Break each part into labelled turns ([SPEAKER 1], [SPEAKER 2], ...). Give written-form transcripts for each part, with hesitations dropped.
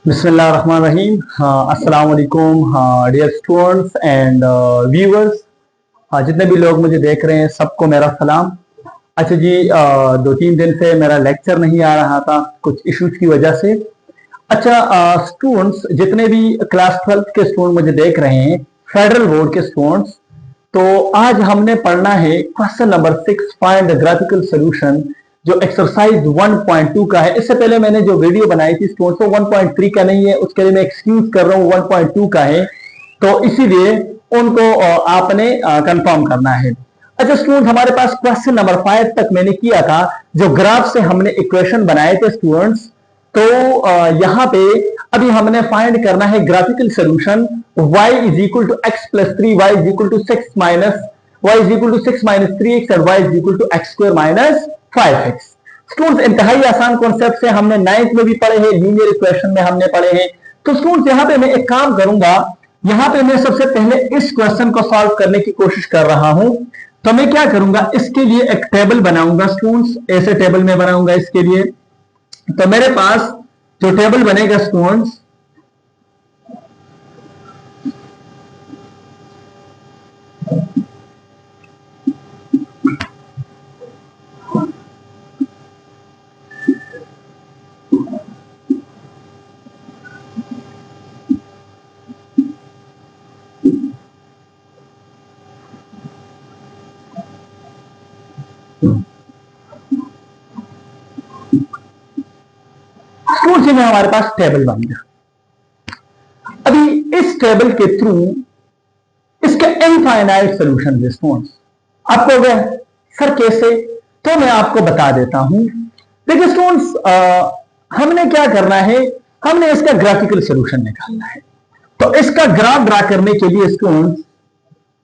[SPEAKER 1] बिस्मिल्लाहिर्रहमानिर्रहीम। अस्सलाम वालेकुम डियर स्टूडेंट्स एंड व्यूअर्स। जितने भी लोग मुझे देख रहे हैं सबको मेरा सलाम। अच्छा जी, 2-3 दिन से मेरा लेक्चर नहीं आ रहा था कुछ इश्यूज की वजह से। अच्छा स्टूडेंट्स, जितने भी क्लास 12 के स्टूडेंट मुझे देख रहे हैं, फेडरल बोर्ड के स्टूडेंट्स, तो आज हमने पढ़ना है question number 6, find the graphical solution, जो एक्सरसाइज 1.2 का है। इससे पहले मैंने जो वीडियो बनाई थी स्टूडेंट्स, वो 1.3 का नहीं है, उसके लिए मैं एक्सक्यूज कर रहा हूँ, 1.2 का है, तो इसीलिए उनको आपने कंफर्म करना है। अच्छा स्टूडेंट, हमारे पास क्वेश्चन नंबर 5 तक मैंने किया था, जो ग्राफ से हमने इक्वेशन बनाए थे स्टूडेंट्स। तो यहां पे अभी हमने फाइंड करना है graphical solution y is equal to X plus 3, y is equal to 6 minus, y is equal to 6 minus 3x और y is equal to X square minus 5x। Students, इंतहाई आसान कॉन्सेप्ट से हमने 9th में भी पढ़े हैं, लीनियर इक्वेशन में हमने पढ़े हैं। तो स्टूडेंट्स, यहां पे मैं एक काम करूंगा, यहां पे मैं सबसे पहले इस क्वेश्चन को सॉल्व करने की कोशिश कर रहा हूं। तो मैं क्या करूंगा, इसके लिए एक टेबल बनाऊंगा स्टूडेंट्स, ऐसे टेबल में बनाऊंगा इसके लिए। तो मेरे पास जो टेबल बनेगा स्टूडेंट्स, स्टूडेंट्स में हमारे पास टेबल बन गया। अभी इस टेबल के थ्रू इसके इनफाइनाइट सॉल्यूशन है स्टूडेंट्स। आप कहोगे सर कैसे, तो मैं आपको बता देता हूं। देखिए स्टूडेंट्स, हमने क्या करना है, हमने इसका ग्राफिकल सॉल्यूशन निकालना है। तो इसका ग्राफ ड्रा करने के लिए स्टूडेंट्स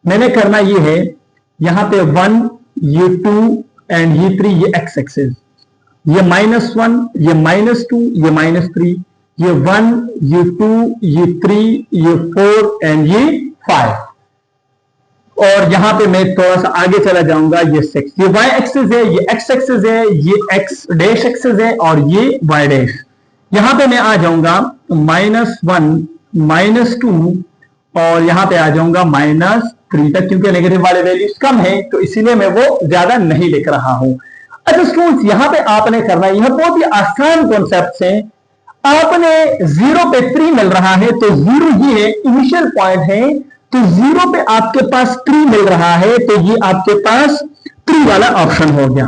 [SPEAKER 1] मैंने करना ये है, यहां पे 1, ये 2 एंड ये 3, ये एक्स एक्सिस, ये -1, ये -2, ये -3, ये 1, ये 2, ये 3, ये 4 एंड ये 5। और यहां पे मैं थोड़ा सा आगे चला जाऊंगा, ये 6, ये y एक्सिस है, ये x एक्सिस है, ये x डैश एक्सिस है और ये y डैश। यहां पे मैं आ जाऊंगा -1, -2 और यहां पे आ जाऊंगा -3 तक, क्योंकि नेगेटिव वाले वैल्यूज कम है तो इसीलिए मैं वो ज्यादा नहीं लिख रहा हूं। अच्छा स्टूडेंट्स, यहां पे आपने करना, यह बहुत ही आसान कॉन्सेप्ट है। आपने 0 पे 3 मिल रहा है तो 0 ये इनिशियल पॉइंट है, तो 0 पे आपके पास 3 मिल रहा है तो ये आपके पास 3 वाला ऑप्शन हो गया।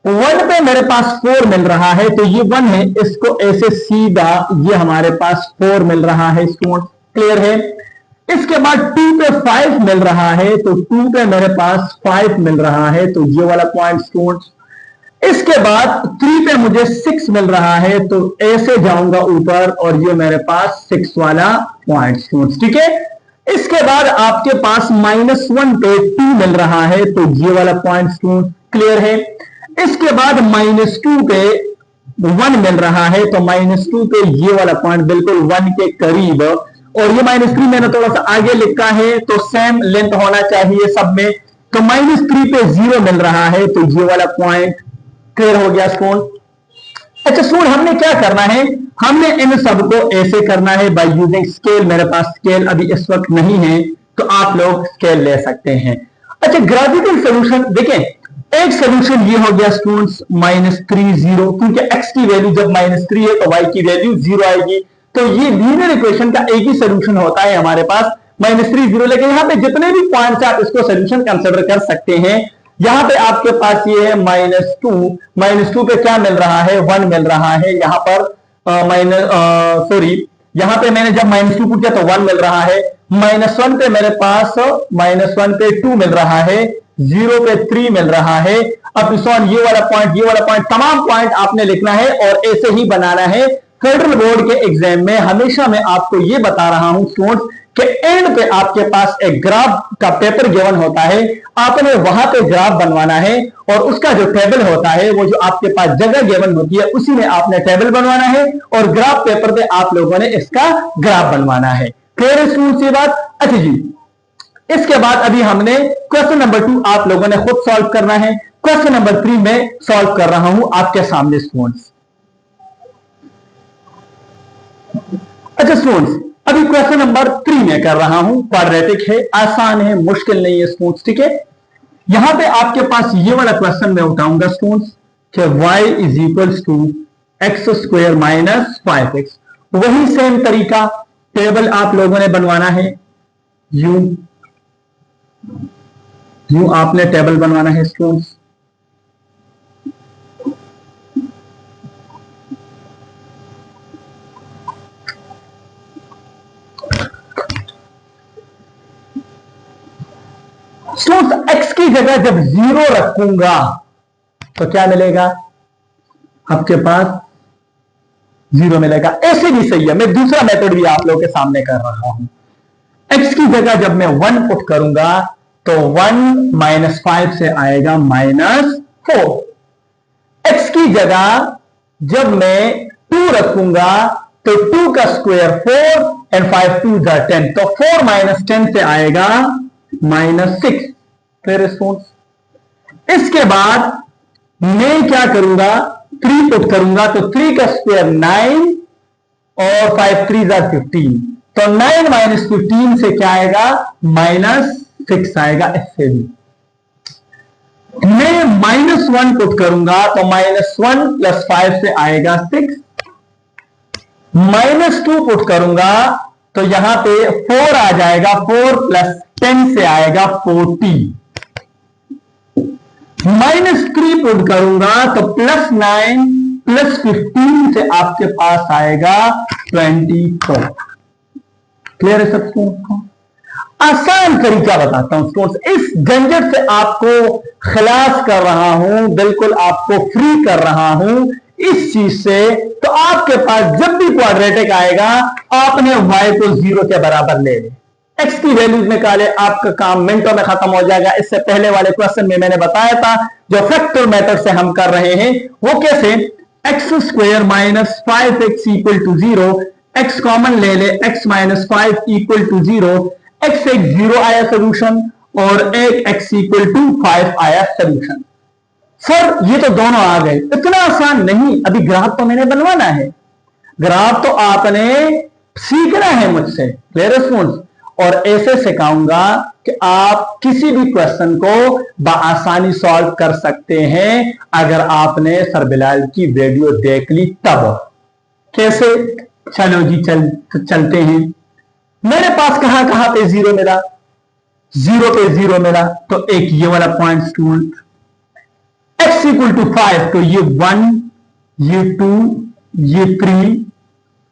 [SPEAKER 1] 1 पे मेरे पास 4 मिल रहा है तो ये 1 है, इसको ऐसे सीधा ये हमारे पास 4 मिल रहा है स्टूडेंट, क्लियर है। इसके बाद 2 पे 5 मिल रहा है तो 2 पे मेरे पास 5 मिल रहा है तो ये वाला पॉइंट स्टूडेंट। इसके बाद 3 पे मुझे 6 मिल रहा है तो ऐसे जाऊंगा ऊपर और ये मेरे पास 6 वाला पॉइंट स्टूडेंट्स, ठीक है। इसके बाद आपके पास -1 पे 2 मिल रहा है तो ये वाला पॉइंट स्टूडेंट, क्लियर है। इसके बाद -2 पे 1 मिल रहा है तो -2 पे ये वाला पॉइंट बिल्कुल 1 के करीब, और ये -3 मैंने थोड़ा सा आगे लिखा है तो सेम लेंथ होना चाहिए सब में। तो -3 पे 0 मिल रहा है तो ये वाला पॉइंट, क्लियर हो गया स्टूडेंट। अच्छा स्टूडेंट, हमने क्या करना है, हमने इन सबको ऐसे करना है बाय यूजिंग स्केल। मेरे पास स्केल अभी इस वक्त नहीं है तो आप लोग स्केल ले सकते हैं। अच्छा, ग्राफिकल सॉल्यूशन देखें, एक सॉल्यूशन ये हो गया स्टूडेंट्स -3 0, क्योंकि x की वैल्यू जब -3 है तो y की वैल्यू 0 आएगी। तो ये लीनियर इक्वेशन का एक ही सॉल्यूशन होता है हमारे पास, -3 0। लेकिन यहां पे जितने भी पॉइंट्स आप इसको सॉल्यूशन कंसीडर कर सकते हैं। यहां पे आपके पास ये है -2 पे क्या मिल रहा है, 1 मिल रहा है। यहां पर यहां पे मैंने जब -2 पूछा तो 1 मिल रहा है। -1 पे मेरे पास -1 पे 2 मिल रहा है, 0 पे 3 मिल रहा है। अब ये वाला पॉइंट, ये वाला पॉइंट, तमाम पॉइंट आपने लिखना है और ऐसे ही बनाना है। फेडरल बोर्ड के एग्जाम में हमेशा मैं आपको ये बता रहा हूं स्टूडेंट्स कि एंड पे आपके पास एक ग्राफ का पेपर गिवन होता है, आपने वहां पे ग्राफ बनवाना है और उसका जो टेबल होता है, वो जो आपके पास जगह गिवन होती है उसी में आपने टेबल बनवाना है और ग्राफ पेपर पे आप लोगों ने इसका ग्राफ बनवाना है। क्लियर है स्टूडेंट्स ये बात? अच्छा जी, इसके बाद अभी हमने क्वेश्चन नंबर 2 आप लोगों ने खुद सॉल्व करना है। क्वेश्चन नंबर 3 में सॉल्व कर रहा हूं आपके सामने स्टूडेंट्स। अच्छा स्टूडेंट्स, अभी क्वेश्चन नंबर 3 में कर रहा हूं, क्वाड्रेटिक है, आसान है, मुश्किल नहीं है स्टूडेंट्स, ठीक है। यहां पे आपके पास ये वाला क्वेश्चन मैं उठाऊंगा स्टूडेंट्स कि y is equals to X square minus 5x। वही सेम तरीका टेबल आप लोगों ने बनवाना है, यूं यूं आपने टेबल बनवाना है स्टूडेंट्स। स्टूडेंट्स x की जगह जब 0 रखूंगा तो क्या मिलेगा आपके पास, 0 मिलेगा। ऐसे भी सही है, मैं दूसरा मेथड भी आप लोगों के सामने कर रहा हूं। x की जगह जब मैं 1 पुट करूंगा तो 1 माइनस 5 से आएगा -4। x की जगह जब मैं 2 रखूंगा तो 2 का स्क्वायर 4 एंड 5 2 10, तो 4 माइनस 10 से आएगा -6। फिर इसके बाद मैं क्या करूंगा, 3 पुट करूंगा तो 3 का स्क्वायर 9 और 5 3 15, तो 9 माइनस 15 से क्या आएगा, -6 आएगा। इससे भी मैं -1 पुट करूंगा तो -1 प्लस 5 से आएगा 6, -2 पुट करूंगा तो यहां पे 4 आ जाएगा, 4 प्लस 10 से आएगा 40, -3 पुट करूंगा तो +9 प्लस 15 से आपके पास आएगा 24। क्लियर है सब को? आसान तरीका बताता हूं स्टूडेंट्स, इस झंझट से आपको खलास कर रहा हूं, बिल्कुल आपको फ्री कर रहा हूं इस चीज से। तो आपके पास जब भी क्वाड्रेटिक आएगा आपने y को 0 के बराबर ले ले, x की वैल्यूज निकाले, आपका काम मिनटों में खत्म हो जाएगा। इससे पहले वाले क्वेश्चन में मैंने बताया था जो फैक्टर मेथड से हम कर रहे हैं वो कैसे, X square minus 5x equal to 0, x common ले ले, x minus 5 equal to 0, x एक 0 आया सोल्यूशन और एक x इक्वल टू 5 आया सोल्यूशन। सर ये तो दोनों आ गए, इतना आसान नहीं, अभी ग्राफ तो मैंने बनवाना है, ग्राफ तो आपने सीखना है मुझसे। क्लियर है स्टूडेंट्स? और ऐसे सिखाऊंगा कि आप किसी भी क्वेश्चन को बआसानी सॉल्व कर सकते हैं अगर आपने सर बिलाल की वीडियो देख ली तब। कैसे? चलो जी चलते हैं। मेरे पास कहां कहां पे 0 मिला, 0 पे 0 मिला तो एक ये वाला point student, x equal to 5 तो ये 1, ये 2, ये 3,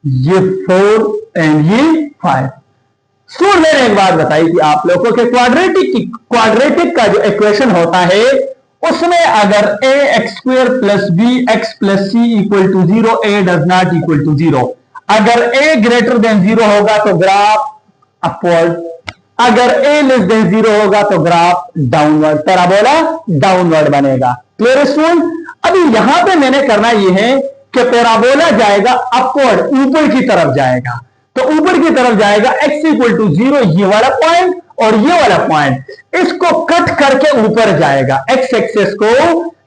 [SPEAKER 1] ये 4 एंड ये 5। स्टूडेंट मैंने एक बात बताई थी आप लोगों को कि क्वाड्रेटिक का जो इक्वेशन होता है उसमें अगर a X square plus B X plus C equal to 0, a does not equal to 0। अगर a ग्रेटर देन 0 होगा तो ग्राफ अपवर्ड, अगर a लेस देन 0 होगा तो ग्राफ डाउनवर्ड, पैराबोला डाउनवर्ड बनेगा। Clear student? अभी यहां पे मैंने करना यह है कि पैराबोला जाएगा अपवर्ड, ऊपर की तरफ जाएगा, तो ऊपर की तरफ जाएगा x इक्वल टू 0, ये वाला पॉइंट और ये वाला पॉइंट, इसको कट करके ऊपर जाएगा। x एक्सेस को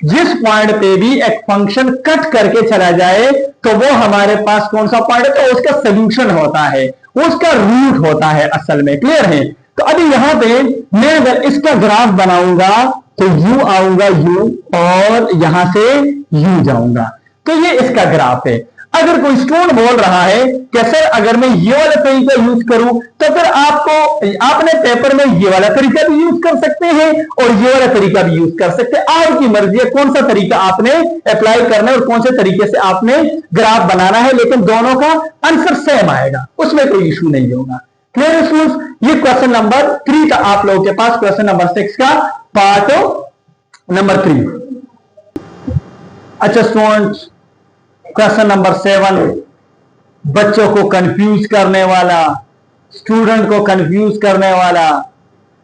[SPEAKER 1] जिस पॉइंट पे भी एक फंक्शन कट करके चला जाए तो वो हमारे पास कौन सा पॉइंट है, तो उसका सोल्यूशन होता है, उसका रूट होता है असल में। क्लियर है? तो अभी यहां पे मैं अगर इसका ग्राफ बनाऊंगा तो u आऊंगा u और यहां से u जाऊंगा, तो ये इसका ग्राफ है। अगर कोई स्टूडेंट बोल रहा है कि सर अगर मैं ये वाला तरीका यूज करूं तो फिर आपने पेपर में ये वाला तरीका भी यूज कर सकते हैं और ये वाला तरीका भी यूज कर सकते हैं, आपकी मर्जी है कौन सा तरीका आपने अप्लाई करना है और कौन से तरीके से आपने ग्राफ बनाना है, लेकिन दोनों का आंसर सेम आएगा, उसमें कोई इशू नहीं होगा। Clear students? ये क्वेश्चन नंबर 3 था आप लोगों के पास, क्वेश्चन नंबर 6 का पार्ट नंबर 3। अच्छा स्टूडेंट्स, क्वेश्चन नंबर 7 बच्चों को कंफ्यूज करने वाला, स्टूडेंट को कंफ्यूज करने वाला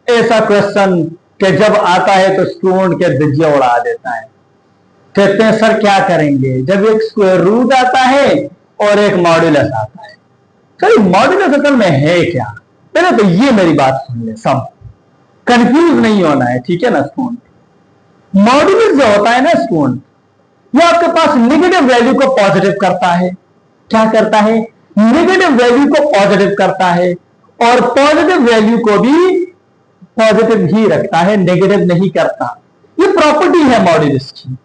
[SPEAKER 1] ऐसा क्वेश्चन कि जब आता है तो स्टूडेंट के धज्जियां उड़ा देता है। कहते हैं सर क्या करेंगे जब एक स्क्वायर रूट आता है और एक मॉड्यूलस आता है। सर मॉड्यूलस असल में है क्या? पहले तो ये मेरी बात सुन ले, सब कंफ्यूज नहीं होना है, ठीक है ना स्टूडेंट? मॉड्यूलस जो होता है ना स्टूडेंट, ये आपके पास नेगेटिव वैल्यू को पॉजिटिव करता है। क्या करता है? नेगेटिव वैल्यू को पॉजिटिव करता है और पॉजिटिव वैल्यू को भी पॉजिटिव ही रखता है, नेगेटिव नहीं करता। ये प्रॉपर्टी है मॉड्यूलस की।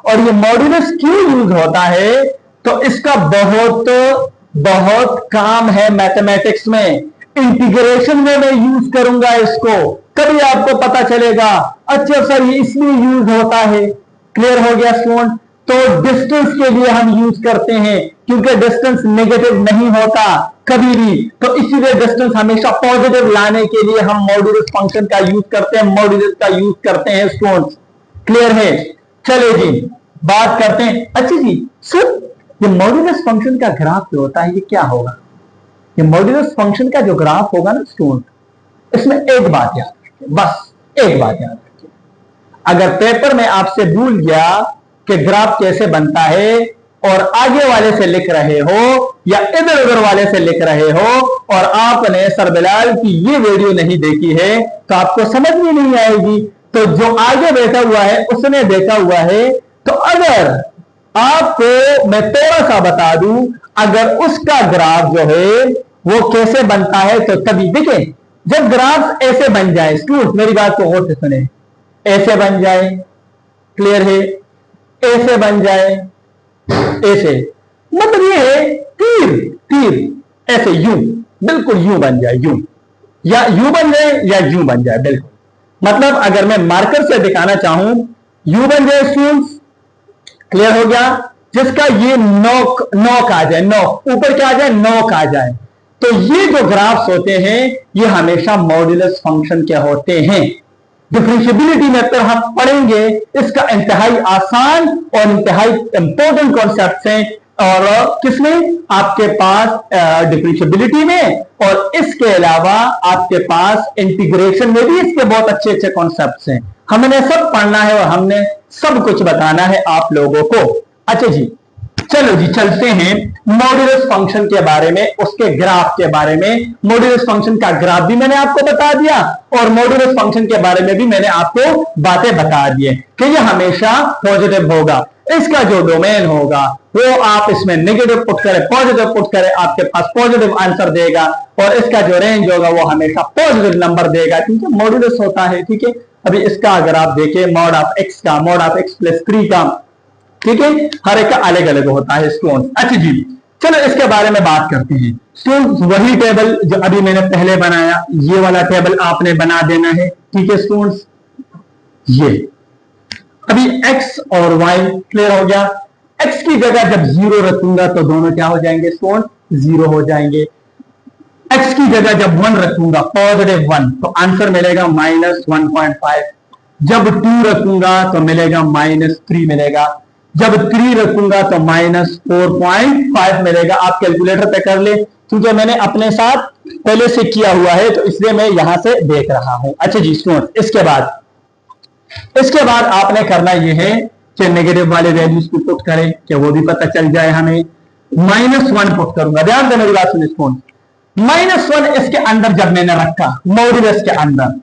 [SPEAKER 1] और ये मॉड्यूलस क्यों यूज होता है, तो इसका बहुत बहुत काम है मैथमेटिक्स में। इंटीग्रेशन में मैं यूज करूंगा इसको, कभी आपको पता चलेगा अच्छा सर ये इसलिए यूज होता है। क्लियर हो गया स्टूडेंट? तो डिस्टेंस के लिए हम यूज करते हैं, क्योंकि डिस्टेंस नेगेटिव नहीं होता कभी भी, तो इसीलिए डिस्टेंस हमेशा पॉजिटिव लाने के लिए हम मॉड्यूलस फंक्शन का यूज करते हैं, मॉड्यूलस का यूज करते हैं स्टूडेंट्स। क्लियर है? चले जी बात करते हैं। अच्छा जी सर, ये मॉड्यूलस फंक्शन का ग्राफ जो होता है ये क्या होगा? ये मॉड्यूलस फंक्शन का जो ग्राफ होगा ना स्टूडेंट, इसमें एक बात याद रखिए, बस एक बात याद रखिए। अगर पेपर में आपसे भूल गया कि ग्राफ कैसे बनता है और आगे वाले से लिख रहे हो या इधर उधर वाले से लिख रहे हो और आपने सर बिलाल की ये वीडियो नहीं देखी है, तो आपको समझ में नहीं आएगी। तो जो आगे बैठा हुआ है उसने देखा हुआ है, तो अगर आपको मैं थोड़ा सा बता दूं, अगर उसका ग्राफ जो है वो कैसे बनता है, तो तभी देखें जब ग्राफ ऐसे बन जाए, स्टूडेंट मेरी बात को गौर से सुने, ऐसे बन जाए, क्लियर है, ऐसे बन जाए, ऐसे मतलब ये है तीर तीर ऐसे यूं, बिल्कुल यूं बन जाए, यूं या यूं बन जाए या यूं बन जाए, बिल्कुल। मतलब अगर मैं मार्कर से दिखाना चाहूं, यूं बन जाए स्टूडेंट्स, क्लियर हो गया? जिसका ये नोक नोक आ जाए, नोक ऊपर क्या आ जाए, नोक आ जाए, तो ये जो ग्राफ्स होते हैं ये हमेशा मॉड्यूलस फंक्शन के होते हैं। डिफरेंशिएबिलिटी में तो हम पढ़ेंगे, इसका इंतहाई आसान और इंतहाई इंपॉर्टेंट कॉन्सेप्ट हैं, और किसमें? आपके पास डिफरेंशिएबिलिटी में, और इसके अलावा आपके पास इंटीग्रेशन में भी इसके बहुत अच्छे अच्छे कॉन्सेप्ट्स हैं। हमने सब पढ़ना है और हमने सब कुछ बताना है आप लोगों को। अच्छा जी चलो जी चलते हैं मॉड्यूलस फंक्शन के बारे में, उसके ग्राफ के बारे में। मॉड्यूलस फंक्शन का ग्राफ भी मैंने आपको बता दिया और मॉड्यूलस फंक्शन के बारे में भी मैंने आपको बातें बता दी कि ये हमेशा पॉजिटिव होगा। इसका जो डोमेन होगा वो आप इसमें नेगेटिव पुट करें, पॉजिटिव पुट करें, आपके पास पॉजिटिव आंसर देगा, और इसका जो रेंज होगा वो हमेशा पॉजिटिव नंबर देगा, क्योंकि मॉड्यूलस होता है। ठीक है, अभी इसका अगर आप देखें मॉड ऑफ एक्स का, मॉड ऑफ एक्स प्लस 3 का, ठीक है, हर एक का अलग अलग होता है स्टूडेंट्स। अच्छा जी चलो इसके बारे में बात करते हैं स्टूडेंट्स। वही टेबल जो अभी मैंने पहले बनाया, ये वाला टेबल आपने बना देना है। ठीक है स्टूडेंट्स, ये अभी x और y क्लियर हो गया। x की जगह जब 0 रखूंगा तो दोनों क्या हो जाएंगे स्टूडेंट? 0 हो जाएंगे। x की जगह जब 1 रखूंगा, पॉजिटिव 1, तो आंसर मिलेगा -1.5। जब 2 रखूंगा तो मिलेगा -3 मिलेगा। जब 3 रखूंगा तो -4.5 मिलेगा। आप कैलकुलेटर पे कर ले, क्योंकि मैंने अपने साथ पहले से किया हुआ है, तो इसलिए मैं यहां से देख रहा हूं। अच्छा जी स्टूडेंट, इसके बाद आपने करना यह है कि नेगेटिव वाले वैल्यूज को पुट करें, कि वो भी पता चल जाए हमें। -1 पुट करूंगा, ध्यान देना मेरी बात सुनिए स्टूडेंट। -1 इसके अंदर जब मैंने रखा, मॉड्यूलस के अंदर,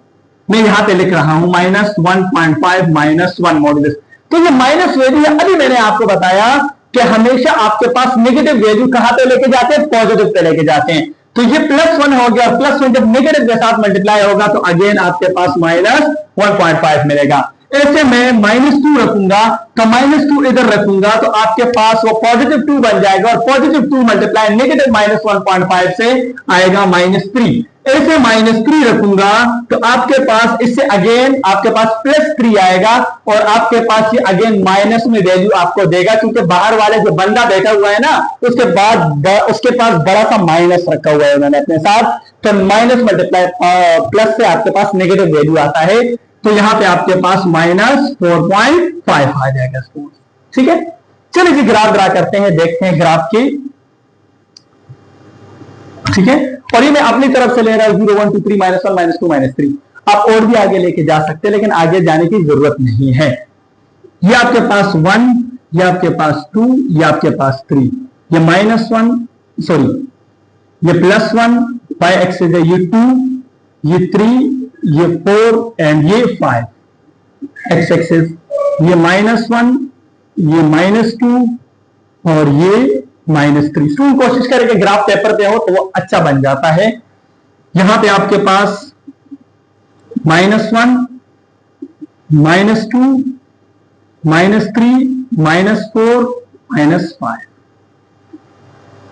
[SPEAKER 1] मैं यहां पे लिख रहा हूं -1.5 -1 मॉड्यूलस, तो ये माइनस वैल्यू है। अभी मैंने आपको बताया कि हमेशा आपके पास नेगेटिव वैल्यू कहां पे लेके जाते हैं? पॉजिटिव पे लेके जाते हैं। तो ये +1 हो गया, और +1 जब नेगेटिव के साथ मल्टीप्लाई होगा तो अगेन आपके पास -1.5 मिलेगा। ऐसे मैं -2 रखूंगा तो -2 इधर रखूंगा तो आपके पास वो +2 बन जाएगा, और +2 मल्टीप्लाई नेगेटिव -1.5 से आएगा -3। ऐसे -3 रखूंगा तो आपके पास इससे अगेन आपके पास +3 आएगा, और आपके पास ये अगेन माइनस में वैल्यू आपको देगा, क्योंकि बाहर वाले जो बंदा बैठा हुआ है ना, उसके बाद उसके पास बड़ा सा माइनस रखा हुआ है उन्होंने अपने साथ, तो माइनस मल्टीप्लाई प्लस से आपके पास नेगेटिव वैल्यू आता है, तो यहां पे आपके पास -4.5 आ जाएगा। ठीक है, चलिए जी ग्राफ ड्रा करते हैं, देखते हैं ग्राफ की। ठीक है, और ये मैं अपनी तरफ से ले रहा हूं 0 1 2 3 -1 -2 -3। आप और भी आगे लेके जा सकते हैं, लेकिन आगे जाने की जरूरत नहीं है। ये आपके पास 1, ये आपके पास 2, ये आपके पास 3, ये -1 सॉरी ये +1 बाय एक्सिस है, ये 2, ये 3, ये 4 एंड ये 5 एक्स एक्सिस, ये -1, ये -2 और ये -3। स्टूडेंट कोशिश करें कि ग्राफ पेपर पे हो तो वो अच्छा बन जाता है। यहां पे आपके पास -1, -2, -3, -4, -5।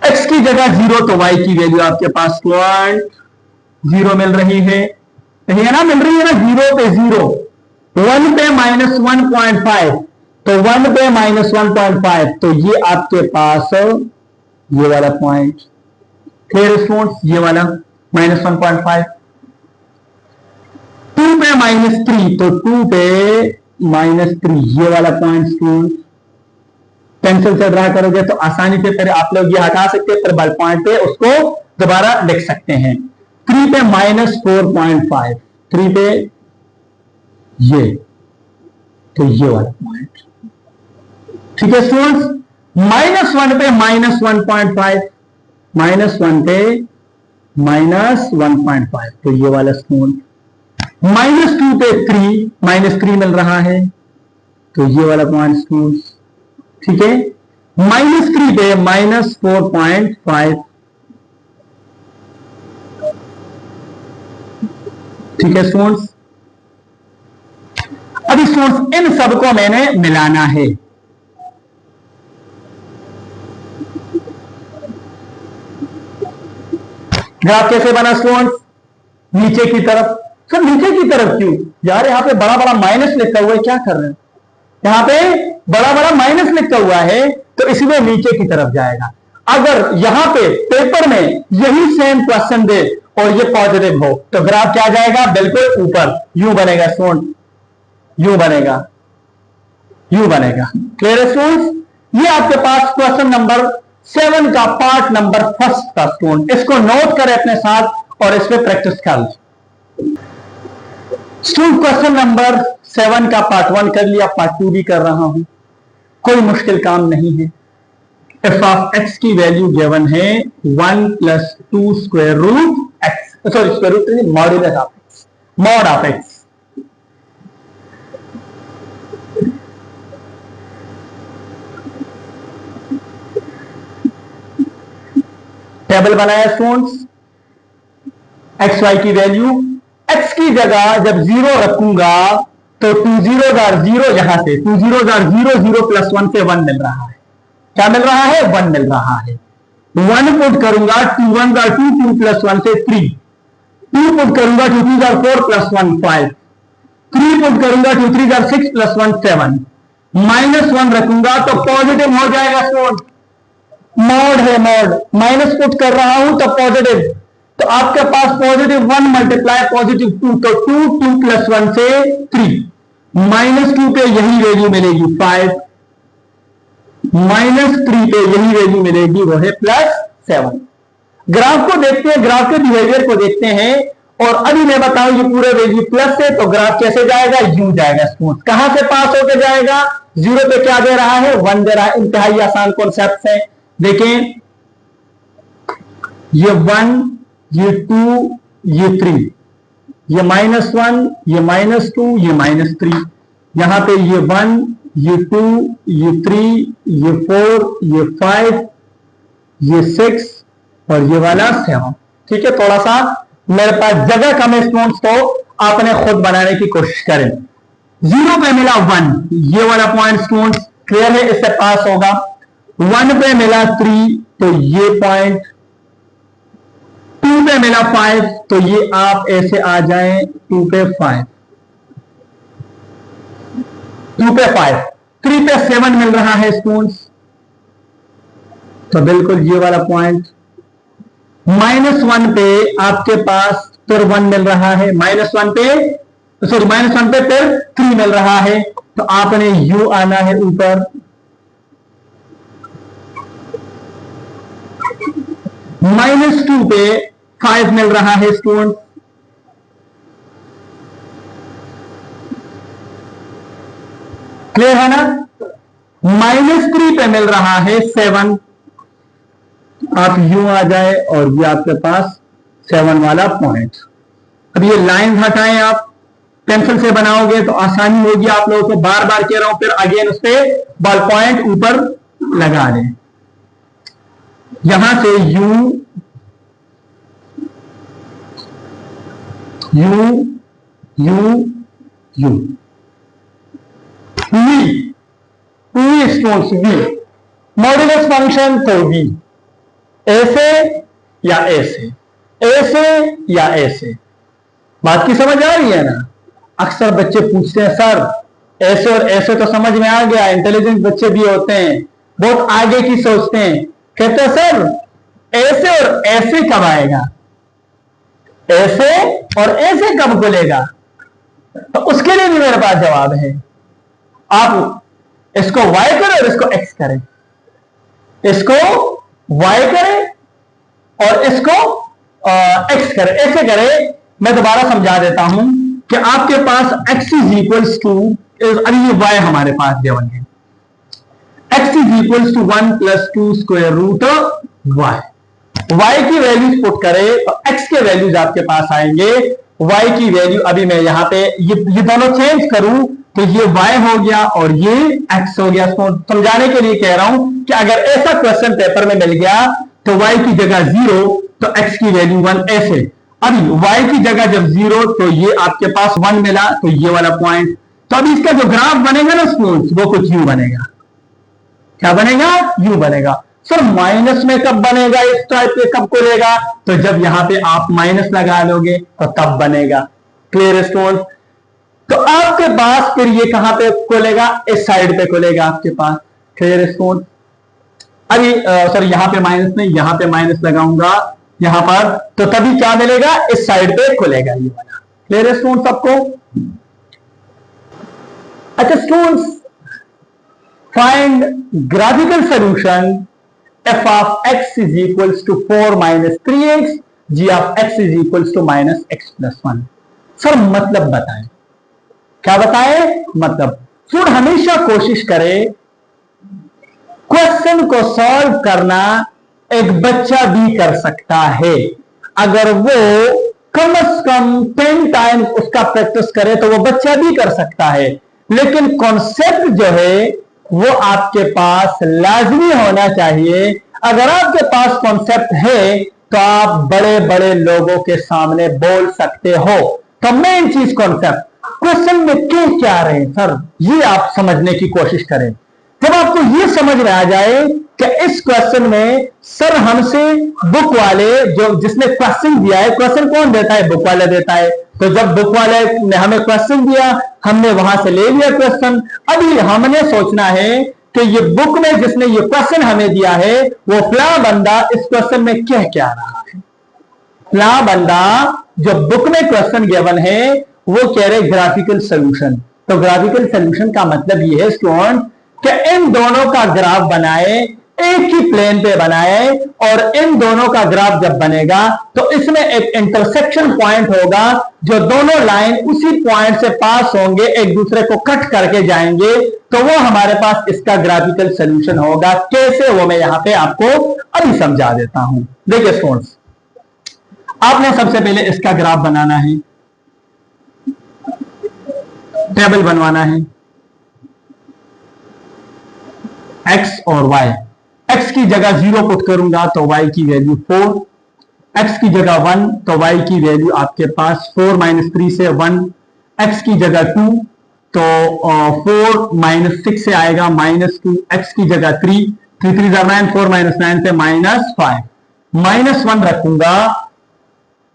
[SPEAKER 1] x की जगह 0 तो y की वैल्यू आपके पास 0 मिल रही है, है ना, मिल रही है ना, 0 पे 0, 1 पे -1.5, तो 1 पे -1.5, तो ये आपके पास ये वाला पॉइंट, क्लियर स्टूडेंट्स, ये वाला -1.5। 2 पे -3, तो 2 पे -3, ये वाला पॉइंट स्टूडेंट पेंसिल से ड्रा करोगे तो आसानी से फिर आप लोग ये हटा सकते हैं, फिर बल पॉइंट पे उसको दोबारा लिख सकते हैं। 3 पे -4.5, 3 पे ये, तो ये वाला पॉइंट, ठीक है स्टूडेंट्स। -1 पे -1.5, -1 पे -1.5, तो ये वाला स्टूडेंट। -2 पे 3 मिल रहा है, तो ये वाला पॉइंट स्टूडेंट्स, ठीक है। -3 पे -4.5, ठीक है स्टूडेंट्स। अभी स्टूडेंट्स इन सबको मैंने मिलाना है। ग्राफ कैसे बना स्टूडेंट्स, नीचे की तरफ। सर नीचे की तरफ क्यों यार, यहां पे बड़ा बड़ा माइनस लिखा हुआ है, क्या कर रहे हैं, यहां पे बड़ा बड़ा माइनस लिखा हुआ है, तो इसलिए नीचे की तरफ जाएगा। अगर यहां पे पेपर में यही सेम क्वेश्चन दे और ये पॉजिटिव हो तो ग्राफ क्या जाएगा, बिल्कुल ऊपर, यूं बनेगा स्टूडेंट, यूं बनेगा, यूं बनेगा। क्लियर स्टूडेंट्स, ये आपके पास क्वेश्चन नंबर 7 का पार्ट नंबर फर्स्ट का स्टूडेंट, इसको नोट करें अपने साथ और इस पे प्रैक्टिस कर लें। स्टूडेंट क्वेश्चन नंबर 7 का पार्ट 1 कर लिया, पार्ट 2 भी कर रहा हूं, कोई मुश्किल काम नहीं है। एफ ऑफ एक्स की वैल्यू गिवन है 1 + 2 square root X, sorry square root नहीं, modulus of X, mod of X. Table बनाया स्टूडेंट्स, एक्स वाई की वैल्यू, एक्स की जगह जब 0 रखूंगा तो 2 0 0, यहां से 2 0 0, 0 + 1 से 1 मिल रहा है, क्या मिल रहा है, 1 मिल रहा है। 1 पुट करूंगा, 2 1 2, 2 + 1 से 3, 2 पुट करूंगा, 2 3 4 + 1 5, 3 पुट करूंगा, 2 3 6 + 1 7, -1 रखूंगा तो पॉजिटिव हो जाएगा स्टूडेंट, मॉड है मॉड, माइनस पुट कर रहा हूं तो पॉजिटिव, तो आपके पास +1 मल्टीप्लाई +2, तो 2 2 + 1 से 3, -2 पे यही वैल्यू मिलेगी 5, -3 पे यही वैल्यू मिलेगी, वो है +7। ग्राफ को देखते हैं, ग्राफ के बिहेवियर को देखते हैं, और अभी मैं बताऊं ये पूरे वैल्यू प्लस है तो ग्राफ कैसे जाएगा, यूं जाएगा स्मूथ। कहां से पास होकर जाएगा, 0 पे क्या दे रहा है, 1 दे रहा है। इंतहाई आसान कॉन्सेप्ट है, देखें, ये 1, ये 2, ये 3, ये -1, ये -2, ये -3, यहां पे ये 1, ये 2, ये 3, ये 4, ये 5, ये 6 और ये वाला 7। ठीक है, थोड़ा सा मेरे पास जगह कम है स्टूडेंट्स, तो आपने खुद बनाने की कोशिश करें। 0 पे मिला 1, ये वाला पॉइंट स्टूडेंट्स क्लियर है, इससे पास होगा। 1 पे मिला 3, तो ये पॉइंट, 2 पे मिला 5, तो ये आप ऐसे आ जाएं 2 पे 5, 2 पे 5, 3 पे 7 मिल रहा है स्टूडेंट्स, तो बिल्कुल ये वाला पॉइंट। -1 पे आपके पास फिर 1 मिल रहा है, -1 पे, सॉरी -1 पे फिर 3 मिल रहा है, तो आपने यू आना है ऊपर, -2 पे 5 मिल रहा है स्टूडेंट, क्लियर है ना। -3 पे मिल रहा है 7, आप यूं आ जाए और ये आपके पास 7 वाला पॉइंट। अब ये लाइन हटाएं, आप पेंसिल से बनाओगे तो आसानी होगी आप लोगों को, बार बार कह रहा हूं, फिर अगेन उस पर बॉल पॉइंट ऊपर लगा दें। यहां से u u u u v students v modulus function तो v ऐसे या ऐसे, ऐसे या ऐसे। बात की समझ आ रही है ना? अक्सर बच्चे पूछते हैं सर ऐसे और ऐसे तो समझ में आ गया, इंटेलिजेंट बच्चे भी होते हैं, बहुत आगे की सोचते हैं, कहते हैं सर ऐसे और ऐसे कब आएगा, ऐसे और ऐसे कब खुलेगा? तो उसके लिए भी मेरे पास जवाब है। आप इसको y करें और इसको x करें, इसको y करें और इसको x करें। ऐसे करें, मैं दोबारा समझा देता हूं कि आपके पास x इज इक्वल्स टू, अभी ये y हमारे पास गिवन है, x is equals to 1 plus 2 square root y। y की वैल्यूज पुट करें तो x के वैल्यूज आपके पास आएंगे, y की वैल्यू अभी मैं यहां पे ये दोनों चेंज करूं तो ये y हो गया और ये x हो गया। समझाने के लिए कह रहा हूं कि अगर ऐसा क्वेश्चन पेपर में मिल गया तो y की जगह 0 तो x की वैल्यू 1 ऐसे। अभी y की जगह जब 0 तो ये आपके पास 1 मिला तो ये वाला पॉइंट, तो अभी इसका जो ग्राफ बनेगा ना स्टूडेंट्स वो कुछ यूं बनेगा। क्या बनेगा? यूं बनेगा। सर माइनस में कब बनेगा, इस टाइप पे कब खुलेगा? तो जब यहां पे आप माइनस लगा लोगे तो तब बनेगा। Clear students? तो आपके पास फिर ये कहां पे खुलेगा? इस साइड पे खुलेगा आपके पास। Clear students? अभी सर यहां पे माइनस नहीं, यहां पे माइनस लगाऊंगा यहां पर, तो तभी क्या मिलेगा? इस साइड पे खुलेगा ये वाला। क्लियर स्टूडेंट्स सबको? अच्छा students, find graphical solution f of x is equals to 4 minus 3x, g of x is equals to minus x plus 1। Sir मतलब बताएं, क्या बताएं? मतलब फिर हमेशा कोशिश करें क्वेश्चन को सॉल्व करना एक बच्चा भी कर सकता है। अगर वो कम से कम 10 टाइम्स उसका प्रैक्टिस करे तो वो बच्चा भी कर सकता है, लेकिन कॉन्सेप्ट जो है वो आपके पास लाजमी होना चाहिए। अगर आपके पास कॉन्सेप्ट है तो आप बड़े बड़े लोगों के सामने बोल सकते हो। तो मेन चीज कॉन्सेप्ट, क्वेश्चन में क्यों क्या रहे हैं सर, ये आप समझने की कोशिश करें। जब आपको ये समझ में आ जाए कि इस क्वेश्चन में सर हमसे बुक वाले जो जिसने क्वेश्चन दिया है, क्वेश्चन कौन देता है? बुक वाला देता है। तो जब बुक वाले ने हमें क्वेश्चन दिया, हमने वहां से ले लिया क्वेश्चन। अभी हमने सोचना है कि ये बुक में जिसने ये क्वेश्चन हमें दिया है वो फला बंदा इस क्वेश्चन में कह क्या रहा है। फला बंदा जो बुक में क्वेश्चन गिवन है वो कह रहे ग्राफिकल सॉल्यूशन। तो ग्राफिकल सॉल्यूशन का मतलब ये है स्टूडेंट कि इन दोनों का ग्राफ बनाए, एक ही प्लेन पे बनाए, और इन दोनों का ग्राफ जब बनेगा तो इसमें एक इंटरसेक्शन पॉइंट होगा, जो दोनों लाइन उसी पॉइंट से पास होंगे, एक दूसरे को कट करके जाएंगे, तो वो हमारे पास इसका ग्राफिकल सॉल्यूशन होगा। कैसे, वो मैं यहां पे आपको अभी समझा देता हूं। देखिए स्टूडेंट्स, आपने सबसे पहले इसका ग्राफ बनाना है, टेबल बनवाना है x और y। x की जगह 0 पुट करूंगा तो y की वैल्यू 4, x की जगह 1 तो y की वैल्यू आपके पास 4 माइनस 3 से 1, x की जगह 2 तो 4 माइनस 6 से आएगा -2, x की जगह 3, 3 3 9, 4 माइनस 9 से -5, -1 रखूंगा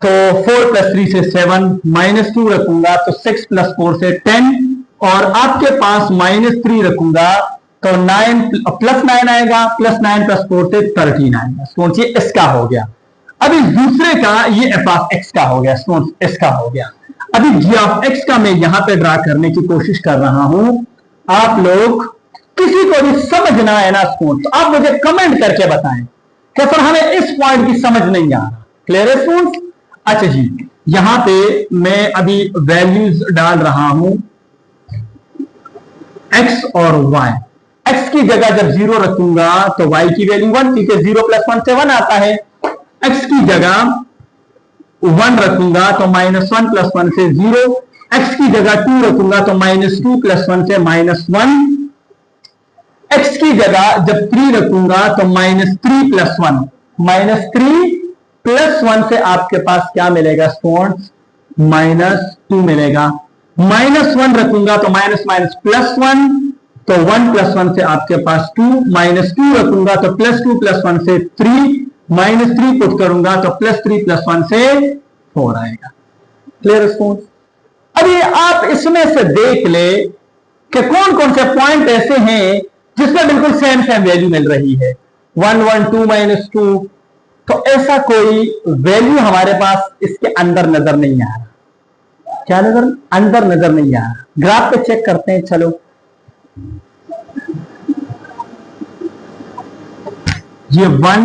[SPEAKER 1] तो 4 प्लस 3 से 7, -2 रखूंगा तो 6 प्लस 4 से 10, और आपके पास -3 रखूंगा तो 9 प्लस 9 आएगा, प्लस 9 प्लस 4 से 13 आएगा। स्टूडेंट्स ये इसका हो गया। अभी दूसरे का ये f ऑफ x का हो गया स्टूडेंट्स, इसका हो गया। अभी g ऑफ x का मैं यहां पे ड्रा करने की कोशिश कर रहा हूं। आप लोग किसी को भी समझना है ना स्टूडेंट्स, तो आप मुझे कमेंट करके बताएं कि सर हमें इस पॉइंट की समझ नहीं आ रहा। क्लियर है स्टूडेंट्स? अच्छा जी, यहां पे मैं अभी वैल्यूज डाल रहा हूं x और y। x की जगह जब 0 रखूंगा तो y की वैल्यू 1, क्योंकि 0 प्लस 1 से 1 आता है। x की जगह 1 रखूंगा तो -1 प्लस 1 से 0, x की जगह 2 रखूंगा तो -2 प्लस 1 से -1, x की जगह जब 3 रखूंगा तो -3 प्लस 1, -3 प्लस 1 से आपके पास क्या मिलेगा स्टूडेंट्स? -2 मिलेगा। -1 रखूंगा तो माइनस माइनस +1, तो 1 + 1 से आपके पास 2, -2 रखूंगा तो +2 + 1 से 3, -3 पुट करूंगा तो +3 + 1 से 4 आएगा। Clear students? अभी आप इसमें से देख ले कि कौन कौन से पॉइंट ऐसे हैं जिसमें बिल्कुल सेम सेम वैल्यू मिल रही है, 1 1 2 -2, तो ऐसा कोई वैल्यू हमारे पास इसके अंदर नजर नहीं आ रहा। क्या अंदर नजर नहीं आ रहा। ग्राफ पे चेक करते हैं। चलो ये 1,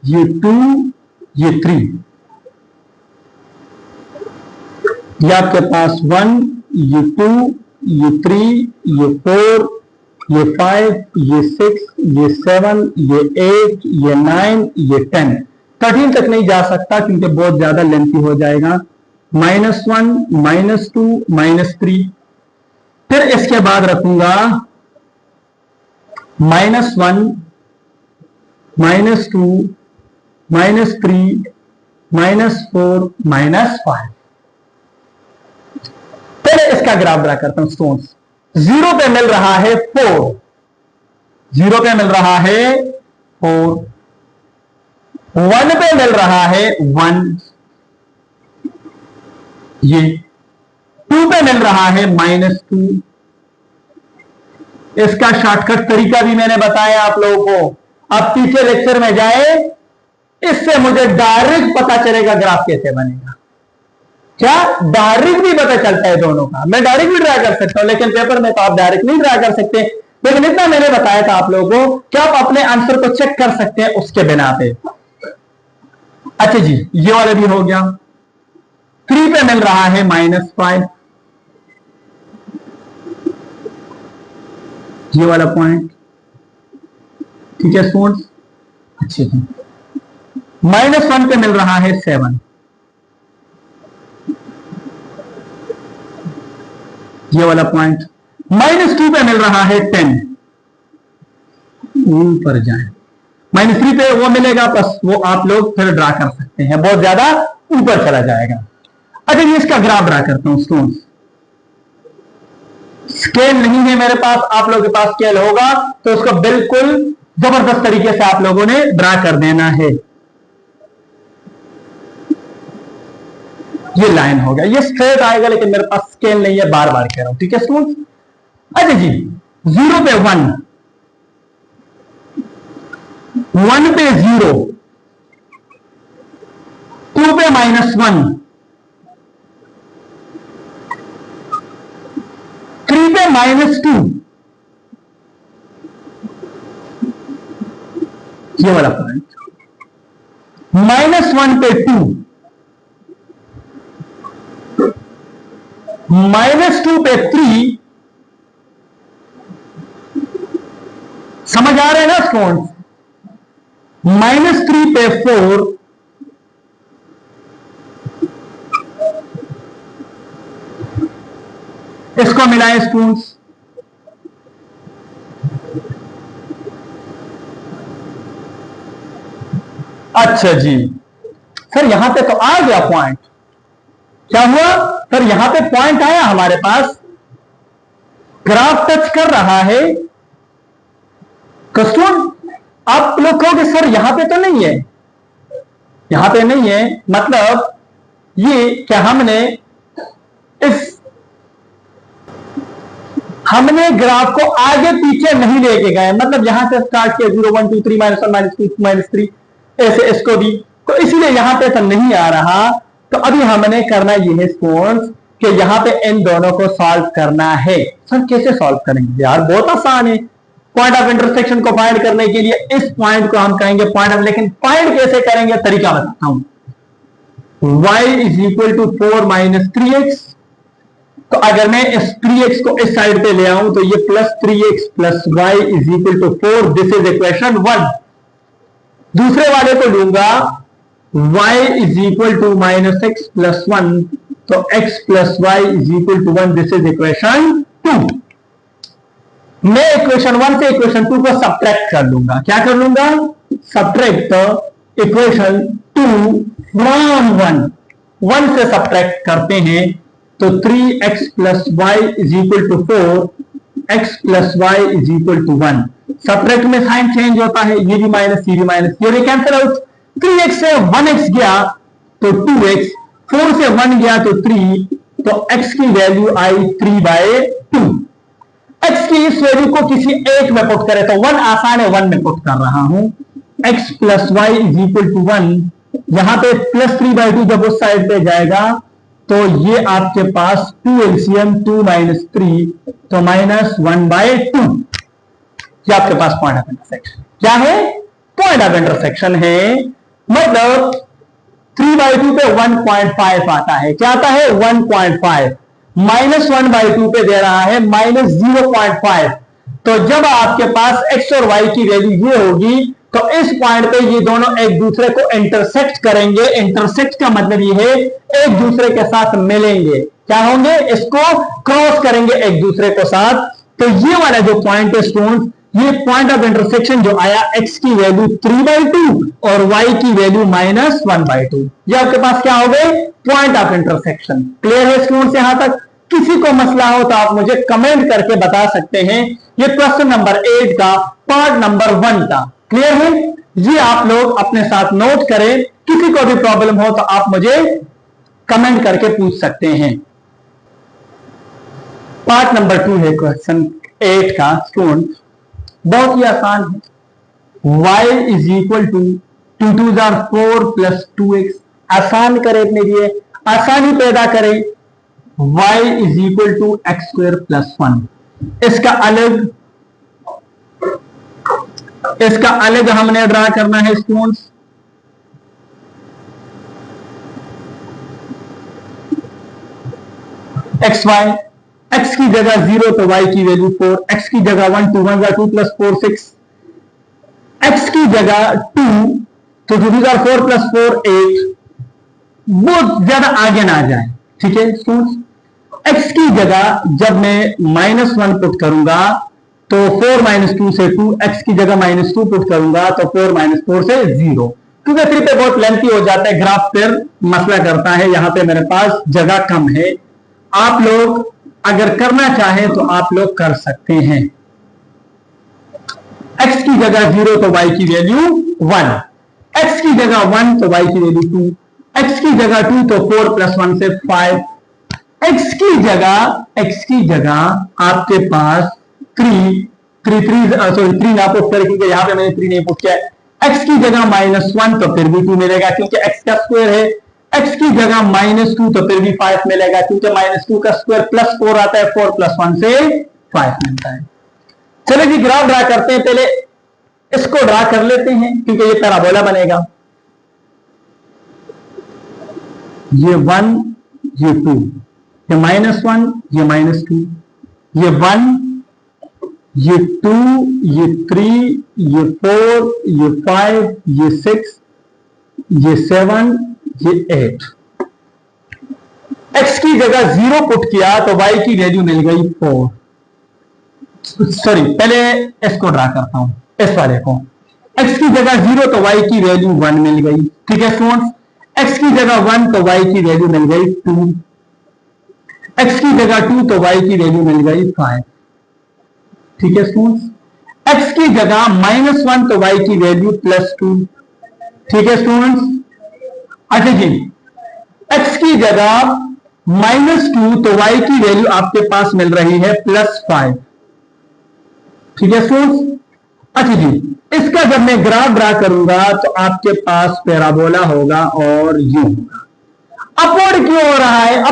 [SPEAKER 1] ये 2, ये 3, ये आपके पास 1, ये 2, ये 3, ये 4, ये 5, ये 6, ये 7, ये 8, ये 9, ये 10, 13 तक नहीं जा सकता क्योंकि बहुत ज्यादा लेंथी हो जाएगा। -1, -2, -3, फिर इसके बाद रखूंगा -1, -2, -3, -4, -5। पहले इसका ग्राफ ड्रा करता हूं स्टूडेंट्स। 0 पे मिल रहा है 4, 0 पे मिल रहा है 4, 1 पे मिल रहा है 1, ये 2 पे मिल रहा है -2। इसका शॉर्टकट तरीका भी मैंने बताया आप लोगों को। अब पीछे लेक्चर में जाए, इससे मुझे डायरेक्ट पता चलेगा ग्राफ कैसे बनेगा। क्या डायरेक्ट भी पता चलता है दोनों का। मैं डायरेक्ट भी ड्रा कर सकता हूं, लेकिन पेपर में तो आप डायरेक्ट नहीं ड्रा कर सकते। लेकिन इतना मैंने बताया था आप लोगों को कि आप अपने आंसर को चेक कर सकते हैं उसके बिना पे। अच्छा जी, ये वाला भी हो गया। 3 पे मिल रहा है -5, ये वाला पॉइंट। ठीक है स्टूडेंट्स? अच्छे जी। -1 पे मिल रहा है 7, ये वाला पॉइंट। -2 पे मिल रहा है 10, ऊपर जाए। -3 पे वो मिलेगा, बस वो आप लोग फिर ड्रा कर सकते हैं, बहुत ज्यादा ऊपर चला जाएगा। अच्छा ये इसका ग्राफ ड्रा करता हूं स्टूडेंट्स। स्केल नहीं है मेरे पास, आप लोगों के पास स्केल होगा तो उसको बिल्कुल जबरदस्त तरीके से आप लोगों ने ड्रा कर देना है। ये लाइन हो गया, ये स्ट्रेट आएगा, लेकिन मेरे पास स्केल नहीं है, बार बार कह रहा हूं। ठीक है स्टूडेंट्स? अच्छा जी, 0 पे 1, 1 पे 0, 2 पे -1, 3 पे -2, ये वाला पॉइंट। -1 पे 2, -2 पे 3, समझ आ रहे हैं ना स्टूडेंट्स? -3 पे 4, इसको मिलाएं स्टूडेंट्स। अच्छा जी सर, यहां पे तो आ गया पॉइंट। क्या हुआ सर? यहां पे पॉइंट आया हमारे पास, ग्राफ टच कर रहा है। कस्टूडेंट आप लोग कहोगे सर यहां पे तो नहीं है, यहां पे नहीं है मतलब ये क्या हमने ग्राफ को आगे पीछे नहीं लेके गए, मतलब यहां से स्टार्ट किया 0 1 2 3 -1 -2 -3, ऐसे इसको भी, तो इसीलिए यहां पे तो नहीं आ रहा। तो अभी हमने करना ये है स्टूडेंट्स कि यहां पे इन दोनों को सॉल्व करना है। सर कैसे सॉल्व करेंगे यार? बहुत आसान है। पॉइंट ऑफ इंटरसेक्शन को फाइंड करने के लिए इस पॉइंट को हम कहेंगे पॉइंट ऑफ, लेकिन फाइंड कैसे करेंगे तरीका बताता हूं। y = 4 - 3x, तो अगर मैं इस 3x को इस साइड पे ले आऊं तो ये +3x + y = 4, this is equation 1। दूसरे वाले को लूंगा y = -x + 1, तो x + y = 1, this is equation 2। मैं इक्वेशन 1 से इक्वेशन 2 को सब्ट्रैक्ट कर लूंगा। क्या कर लूंगा? सब्ट्रैक्ट इक्वेशन 2 फ्रॉम 1 से सब्ट्रैक्ट करते हैं तो 3x plus Y is equal to 4x plus Y is equal to 1। Subtract में साइन चेंज होता है, ये भी माइनस, ये भी माइनस, ये भी कैंसिल आउट। 3x से 1x गया तो 2x, 4 से 1 गया तो 3, तो x की वैल्यू आई 3/2। x की इस वैल्यू को किसी एक में पुट करें तो 1 आसान है, 1 में पुट कर रहा हूं। x plus Y is equal to 1, यहां पे प्लस 3/2 जब उस साइड पे जाएगा तो ये आपके पास 2 एलसीएम 2 माइनस 3 तो -1/2। ये आपके पास पॉइंट ऑफ इंटरसेक्शन क्या है? पॉइंट ऑफ इंटरसेक्शन है। मतलब 3/2 पे 1.5 आता है। क्या आता है? 1.5। -1/2 पे दे रहा है -0.5। तो जब आपके पास x और y की वैल्यू ये होगी तो इस पॉइंट पे ये दोनों एक दूसरे को इंटरसेक्ट करेंगे। इंटरसेक्ट का मतलब ये है एक दूसरे के साथ मिलेंगे। क्या होंगे? इसको क्रॉस करेंगे एक दूसरे को साथ। तो ये वाला जो पॉइंट है स्टूडेंट्स, ये पॉइंट ऑफ इंटरसेक्शन जो आया, x की वैल्यू 3/2 और y की वैल्यू -1/2, ये आपके पास क्या हो गए? Point of intersection. क्लियर है स्टूडेंट्स? यहां तक किसी को मसला हो तो आप मुझे कमेंट करके बता सकते हैं। ये क्वेश्चन नंबर 8 का पार्ट नंबर 1 था। क्लियर है? ये आप लोग अपने साथ नोट करें। किसी को भी प्रॉब्लम हो तो आप मुझे कमेंट करके पूछ सकते हैं। पार्ट नंबर 2 है क्वेश्चन 8 का स्टूडेंट, बहुत ही आसान है। y is equal to 2 2 4 plus 2x। आसान करें, अपने लिए आसानी पैदा करें। y is equal to X square plus 1। इसका अलग हमने ड्रा करना है स्टूडेंट्स। एक्स वाई, एक्स की जगह 0 तो y की वैल्यू 4, एक्स की जगह 1 2 1 2 प्लस 4 6, एक्स की जगह 2 तो 2 4 प्लस 4 8। बहुत ज्यादा आगे ना जाए, ठीक है स्टूडेंट्स। एक्स की जगह जब मैं -1 पुट करूंगा तो 4 - 2 से 2, एक्स की जगह -2 पुट करूंगा तो 4 - 4 से 0। क्योंकि फिर पे बहुत लेंथी हो जाता है, ग्राफ फिर मसला करता है। यहां पे मेरे पास जगह कम है। आप लोग अगर करना चाहें तो आप लोग कर सकते हैं। x की जगह 0 तो y की वैल्यू 1, x की जगह 1 तो y की वैल्यू 2, x की जगह 2 तो 4 + 1 से 5, x की जगह आपके पास 3 ना पुट करें क्योंकि यहां पे मैंने 3 नहीं पुट किया है। x की जगह -1 तो फिर भी 2 मिलेगा क्योंकि x का स्क्वायर है। x की जगह -2 तो फिर भी 5 मिलेगा क्योंकि -2 का स्क्वायर +4 आता है। 4 + 1 से 5 मिलता है। चलो जी ग्राफ ड्रा करते हैं। पहले इसको ड्रा कर लेते हैं क्योंकि ये पैराबोला बनेगा। ये 1, ये 2, ये -1, ये -2, ये 1, ये 2, ये 3, ये 4, ये 5, ये 6, ये 7, ये 8। x की जगह 0 पुट किया तो y की वैल्यू मिल गई 4। सॉरी, पहले इसको ड्रा करता हूं, इस वाले को। x की जगह 0 तो y की वैल्यू 1 मिल गई। ठीक है स्टूडेंट्स, x की जगह 1 तो y की वैल्यू मिल गई 2, x की जगह 2 तो y की वैल्यू मिल गई 5। ठीक है स्टूडेंट्स, x की जगह -1 तो y की वैल्यू +2। ठीक है स्टूडेंट्स, अच्छा जी, x की जगह -2 तो y की वैल्यू आपके पास मिल रही है +5। ठीक है स्टूडेंट्स, अच्छा जी, इसका जब मैं ग्राफ ड्रा करूंगा तो आपके पास पैराबोला होगा और यूं होगा। अपवर्ड क्यों हो रहा है?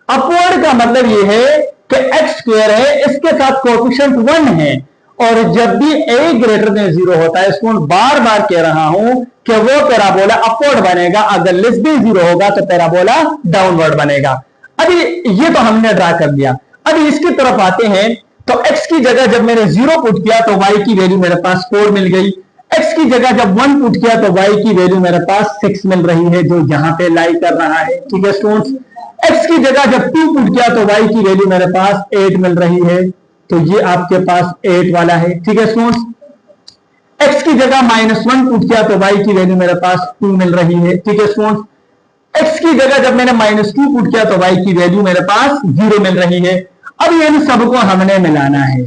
[SPEAKER 1] अपवर्ड का मतलब यह है कि x स्क्वायर है, इसके साथ कोएफिशिएंट 1 है और जब भी a ग्रेटर देन 0 होता है, इसको बार बार कह रहा हूं कि वो पैराबोला अपवर्ड बनेगा। अगर लेस देन 0 होगा तो पैराबोला डाउनवर्ड बनेगा। अभी ये तो हमने ड्रा कर दिया। अभी इसकी तरफ आते हैं तो x की जगह जब मैंने 0 पुट किया तो y की वैल्यू मेरे पास 4 मिल गई। x की जगह जब 1 पुट किया तो y की वैल्यू मेरे पास 6 मिल रही है, जो यहां पे लाई कर रहा है। ठीक है स्टूडेंट्स, x की जगह जब 2 पुट किया तो y की वैल्यू मेरे पास 8 मिल रही है। तो ये आपके पास 8 वाला है। ठीक है स्टूडेंट्स, x की जगह -1 पुट किया तो y की वैल्यू मेरे पास 2 मिल रही है। ठीक है स्टूडेंट्स, x की जगह जब मैंने -2 पुट किया तो y की वैल्यू मेरे पास 0 मिल रही है। अब इन सबको हमने मिलाना है।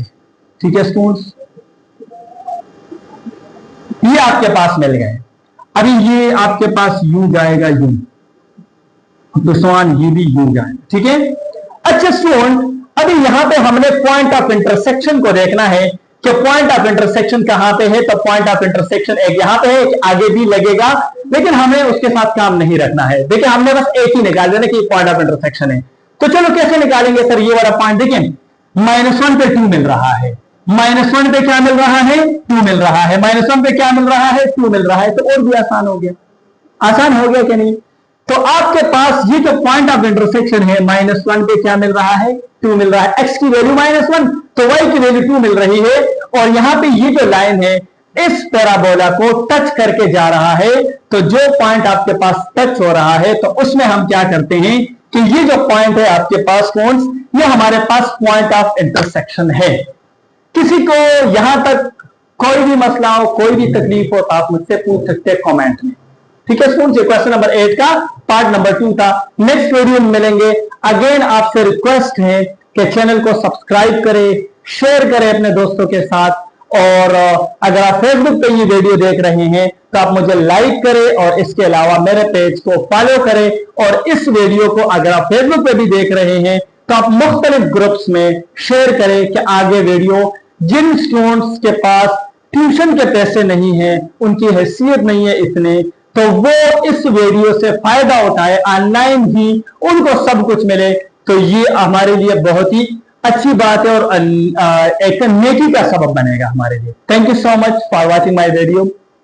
[SPEAKER 1] ठीक है स्टूडेंट्स, ये आपके पास मिल गए। अभी ये आपके पास u जाएगा u, तो सवान ये भी u जाएगा। ठीक है, अच्छा स्टूडेंट, अभी यहां पे हमने पॉइंट ऑफ इंटरसेक्शन को देखना है कि पॉइंट ऑफ इंटरसेक्शन कहां पे है। तो पॉइंट ऑफ इंटरसेक्शन एक यहां पे है, एक आगे भी लगेगा, लेकिन हमें उसके साथ काम नहीं रखना है। देखिए हमने बस एक ही निकाल देना कि पॉइंट ऑफ इंटरसेक्शन है। तो चलो कैसे निकालेंगे सर ये वाला पॉइंट। देखिए -1 पे 2 मिल रहा है, -1 पे क्या मिल रहा है, 2 मिल रहा है, -1 पे क्या मिल रहा है, 2 मिल रहा है। तो और भी आसान हो गया, आसान हो गया कि नहीं। तो आपके पास ये जो पॉइंट ऑफ इंटरसेक्शन है, -1 पे क्या मिल रहा है, 2 मिल रहा है। x की वैल्यू -1 तो y की वैल्यू 2 मिल रही है, और यहां पे ये जो लाइन है इस पैराबोला को टच करके जा रहा है। तो जो पॉइंट आपके पास टच हो रहा है, तो उसमें हम क्या करते हैं कि ये जो पॉइंट है आपके पास कौन, ये हमारे पास पॉइंट ऑफ इंटरसेक्शन है। किसी को यहां तक कोई भी मसला हो, कोई भी तकलीफ हो, तो आप मुझसे पूछ सकते हैं कमेंट में। ठीक है स्टूडेंट्स, क्वेश्चन नंबर 8 का पार्ट नंबर 2 था। नेक्स्ट वीडियो में मिलेंगे। अगेन आपसे रिक्वेस्ट है कि चैनल को सब्सक्राइब करें, शेयर करें अपने दोस्तों के साथ, और अगर आप फेसबुक पे ये वीडियो देख रहे हैं तो आप मुझे लाइक करें, और इसके अलावा मेरे पेज को फॉलो करें। और इस वीडियो को अगर आप फेसबुक पे भी देख रहे हैं तो आप मुख्तलिफ ग्रुप्स में शेयर करें कि आगे वीडियो जिन स्टूडेंट्स के पास ट्यूशन के पैसे नहीं है, उनकी हैसियत नहीं है इतने, तो वो इस वीडियो से फायदा उठाए, ऑनलाइन ही उनको सब कुछ मिले। तो ये हमारे लिए बहुत ही अच्छी बात है, और एक नेकी का सबब बनेगा हमारे लिए। Thank you so much for watching my video.